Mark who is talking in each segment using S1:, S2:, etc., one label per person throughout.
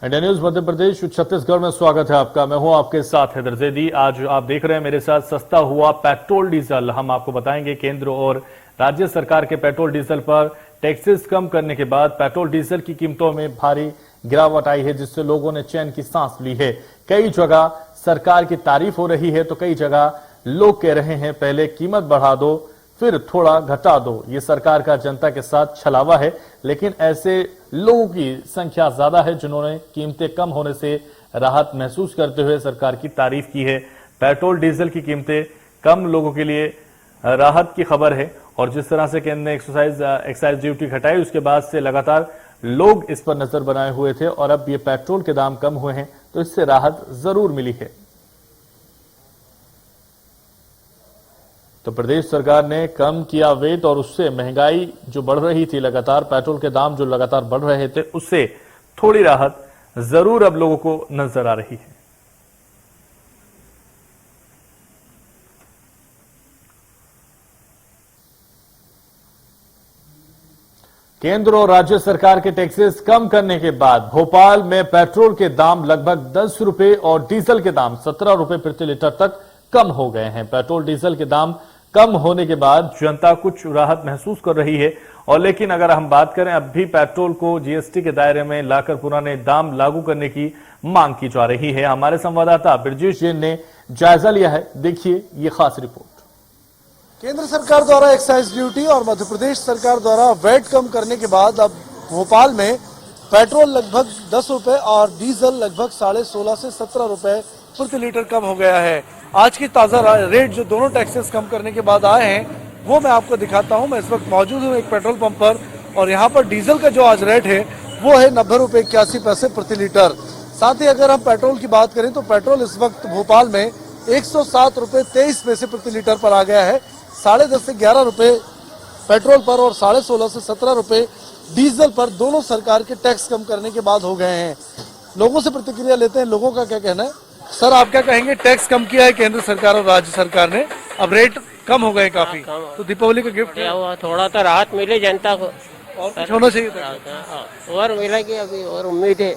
S1: India news Madhya Pradesh Chhattisgarh में स्वागत है आपका। मैं हूं आपके साथ हैदर जैदी। आज आप देख रहे हैं मेरे साथ सस्ता हुआ पेट्रोल डीजल। हम आपको बताएंगे केंद्र और राज्य सरकार के पेट्रोल डीजल पर टैक्सेस कम करने के बाद पेट्रोल डीजल की कीमतों में भारी गिरावट आई है, जिससे लोगों ने चैन की सांस ली है। कई जगह सरकार की तारीफ हो रही है तो कई जगह लोग कह रहे हैं पहले कीमत बढ़ा दो फिर थोड़ा घटा दो। ये सरकार का जनता के साथ छलावा है, लेकिन ऐसे लोगों की संख्या ज्यादा है जिन्होंने कीमतें कम होने से राहत महसूस करते हुए सरकार की तारीफ की है। पेट्रोल डीजल की कीमतें कम लोगों के लिए राहत की खबर है, और जिस तरह से केंद्र ने एक्साइज ड्यूटी घटाई उसके बाद से लगातार लोग इस पर नजर बनाए हुए थे, और अब ये पेट्रोल के दाम कम हुए हैं तो इससे राहत जरूर मिली है। तो प्रदेश सरकार ने कम किया वेट, और उससे महंगाई जो बढ़ रही थी लगातार, पेट्रोल के दाम जो लगातार बढ़ रहे थे, उससे थोड़ी राहत जरूर अब लोगों को नजर आ रही है। केंद्र और राज्य सरकार के टैक्सेस कम करने के बाद भोपाल में पेट्रोल के दाम लगभग 10 रुपए और डीजल के दाम 17 रुपए प्रति लीटर तक कम हो गए हैं। पेट्रोल डीजल के दाम कम होने के बाद जनता कुछ राहत महसूस कर रही है, और लेकिन अगर हम बात करें अब भी पेट्रोल को जीएसटी के दायरे में लाकर पुराने दाम लागू करने की मांग की जा रही है। हमारे संवाददाता ब्रजेश जैन ने जायजा लिया है, देखिए ये खास रिपोर्ट।
S2: केंद्र सरकार द्वारा एक्साइज ड्यूटी और मध्य प्रदेश सरकार द्वारा वैट कम करने के बाद अब भोपाल में पेट्रोल लगभग 10 रुपए और डीजल लगभग 16.5 से 17 रुपए प्रति लीटर कम हो गया है। आज की ताजा रेट जो दोनों टैक्सेस कम करने के बाद आए हैं वो मैं आपको दिखाता हूं। मैं इस वक्त मौजूद हूं एक पेट्रोल पंप पर, और यहां पर डीजल का जो आज रेट है वो है 90 रुपए 81 पैसे प्रति लीटर। साथ ही अगर हम पेट्रोल की बात करें तो पेट्रोल इस वक्त भोपाल में 107 रुपए 23 पैसे प्रति लीटर पर आ गया है। 10.5 से 11 रुपए पेट्रोल पर और 16.5 से 17 रुपए डीजल पर दोनों सरकार के टैक्स कम करने के बाद हो गए हैं। लोगों से प्रतिक्रिया लेते हैं, लोगों का क्या कहना है। सर, आप क्या कहेंगे? टैक्स कम किया है केंद्र सरकार और राज्य सरकार ने, अब रेट कम हो गए काफी, तो दीपावली का गिफ्ट
S3: हुआ, थोड़ा तो राहत मिले जनता को,
S2: और कुछ होना चाहिए था
S3: और मिलेगी अभी, और उम्मीद है।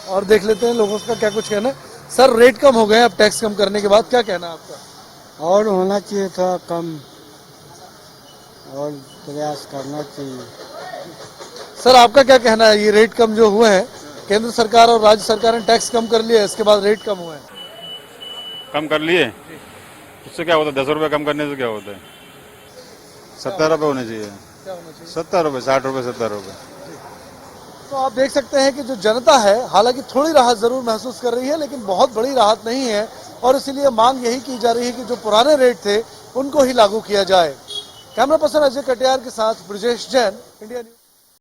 S2: और देख लेते हैं लोगों का क्या कुछ कहना है। सर, रेट कम हो गए अब टैक्स कम करने के बाद, क्या कहना है आपका?
S4: और होना चाहिए था कम, और प्रयास करना चाहिए।
S2: सर, आपका क्या कहना है? ये रेट कम जो हुए हैं, केंद्र सरकार और राज्य सरकार ने टैक्स कम कर लिया, इसके बाद रेट कम हुए हैं।
S5: कम कर लिए, उससे क्या होता है? 10 रुपए कम करने से क्या होता है? 70 रुपए होने चाहिए।
S2: क्या होना चाहिए?
S5: 70 रुपए, 60 रुपए, 70 रुपए।
S2: तो आप देख सकते हैं कि जो जनता है हालांकि थोड़ी राहत जरूर महसूस कर रही है, लेकिन बहुत बड़ी राहत नहीं है, और इसीलिए मांग यही की जा रही है कि जो पुराने रेट थे उनको ही लागू किया जाए। कैमरा पर्सन अजय कटियार के साथ ब्रजेश जैन, इंडिया न्यूज।